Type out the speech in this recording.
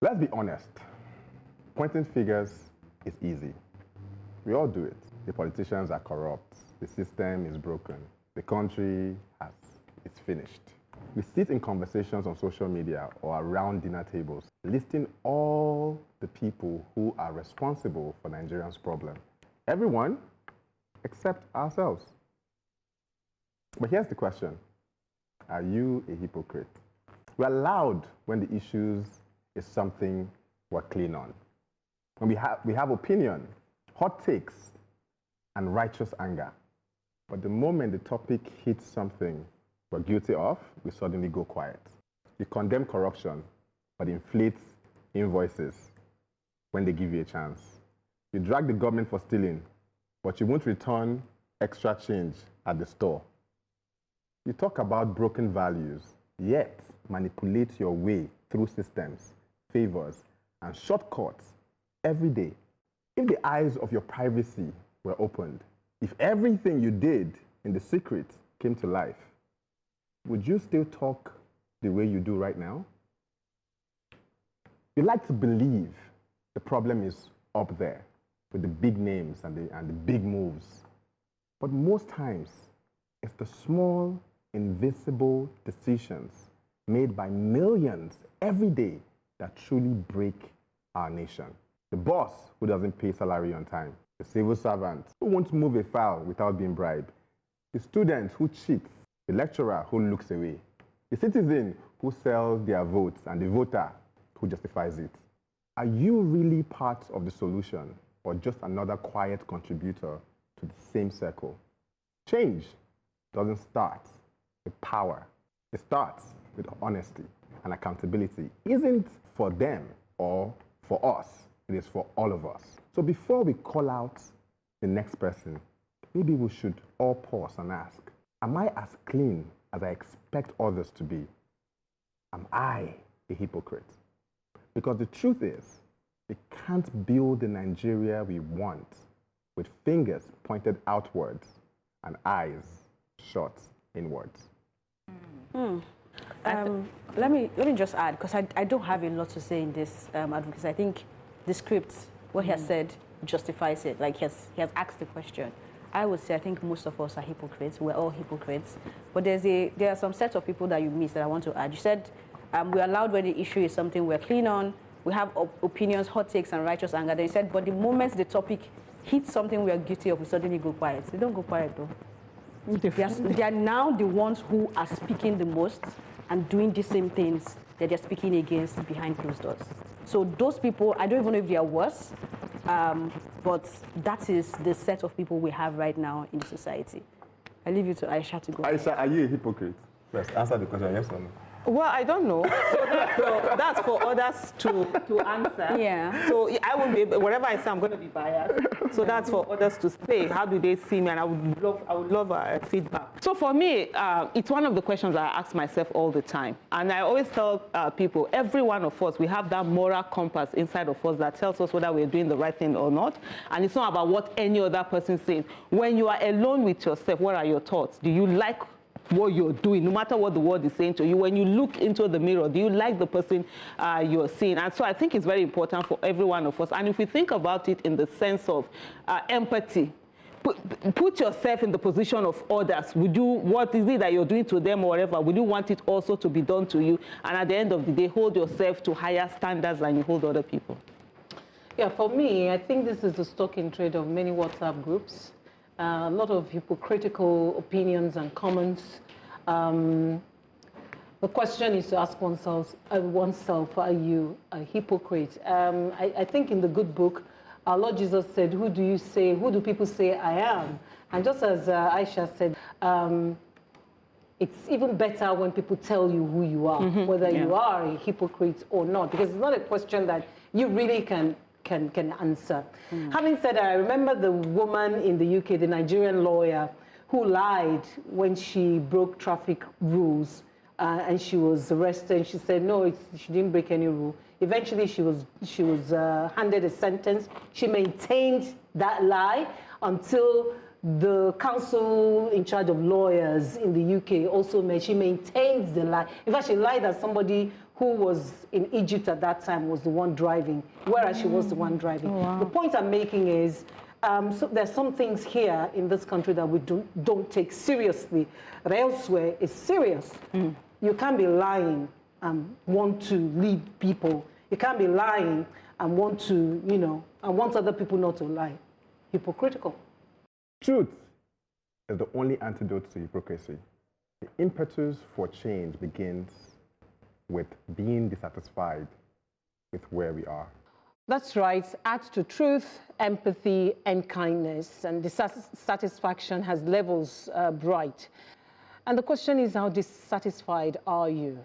Let's be honest. Pointing fingers is easy. We all do it. The politicians are corrupt. The system is broken. The country is finished. We sit in conversations on social media or around dinner tables, listing all the people who are responsible for Nigeria's problem. Everyone except ourselves. But here's the question. Are you a hypocrite? We're loud when the issues is something we're clean on. When we have opinion, hot takes, and righteous anger. But the moment the topic hits something we're guilty of, we suddenly go quiet. You condemn corruption, but inflate invoices when they give you a chance. You drag the government for stealing, but you won't return extra change at the store. You talk about broken values, yet manipulate your way through systems, favors, and shortcuts every day. If the eyes of your privacy were opened, if everything you did in the secret came to life, would you still talk the way you do right now? You like to believe the problem is up there with the big names and the big moves. But most times, it's the small, invisible decisions made by millions every day that truly break our nation. The boss who doesn't pay salary on time, the civil servant who won't move a file without being bribed, the student who cheats, the lecturer who looks away, the citizen who sells their votes, and the voter who justifies it. Are you really part of the solution or just another quiet contributor to the same circle? Change doesn't start with power. It starts with honesty, and accountability isn't for them or for us. It is for all of us. So before we call out the next person, maybe we should all pause and ask, am I as clean as I expect others to be? Am I a hypocrite? Because the truth is, we can't build the Nigeria we want with fingers pointed outwards and eyes shut inwards. Let me just add, because I don't have a lot to say in this advocacy. I think the script, what he has said, justifies it. Like he has asked the question. I would say I think most of us are hypocrites. We're all hypocrites. But there are some sets of people that you missed that I want to add. You said we're allowed when the issue is something we're clean on. We have opinions, hot takes, and righteous anger. Then you said, but the moment the topic hits something we are guilty of, we suddenly go quiet. They don't go quiet, though. They are now the ones who are speaking the most and doing the same things that they're speaking against behind closed doors. So those people, I don't even know if they are worse, but that is the set of people we have right now in society. I leave you to Aisha to go. Aisha, are you a hypocrite? First, answer the question, yes or no? Well, I don't know. So that's for others to answer. Yeah. So I will be, whatever I say, I'm going to be biased. So that's for others to say. How do they see me? And I would love feedback. So for me, it's one of the questions I ask myself all the time. And I always tell people, every one of us, we have that moral compass inside of us that tells us whether we're doing the right thing or not. And it's not about what any other person is saying. When you are alone with yourself, what are your thoughts? Do you like what you're doing, no matter what the world is saying to you? When you look into the mirror, do you like the person you're seeing? And so I think it's very important for every one of us. And if we think about it in the sense of empathy, put yourself in the position of others. What is it that you're doing to them or whatever? Would you want it also to be done to you? And at the end of the day, hold yourself to higher standards than you hold other people. Yeah, for me, I think this is the stock in trade of many WhatsApp groups. A lot of hypocritical opinions and comments. The question is to ask oneself, are you a hypocrite? I think in the good book, our Lord Jesus said, who do people say I am? And just as Aisha said, it's even better when people tell you who you are, whether you are a hypocrite or not, because it's not a question that you really can answer. Having said that, I remember the woman in the UK, the Nigerian lawyer, who lied when she broke traffic rules and she was arrested. And she said, no, she didn't break any rule. Eventually, she was handed a sentence. She maintained that lie until the council in charge of lawyers in the UK also she maintained the lie. In fact, she lied as somebody who was in Egypt at that time was the one driving, whereas she was the one driving. Oh, wow. The point I'm making is so there's some things here in this country that we don't take seriously, but elsewhere it's serious. You can't be lying and want to lead people. You can't be lying and want to, you know, and want other people not to lie. Hypocritical. Truth is the only antidote to hypocrisy. The impetus for change begins with being dissatisfied with where we are. That's right. Add to truth, empathy, and kindness. And dissatisfaction has levels bright. And the question is, how dissatisfied are you?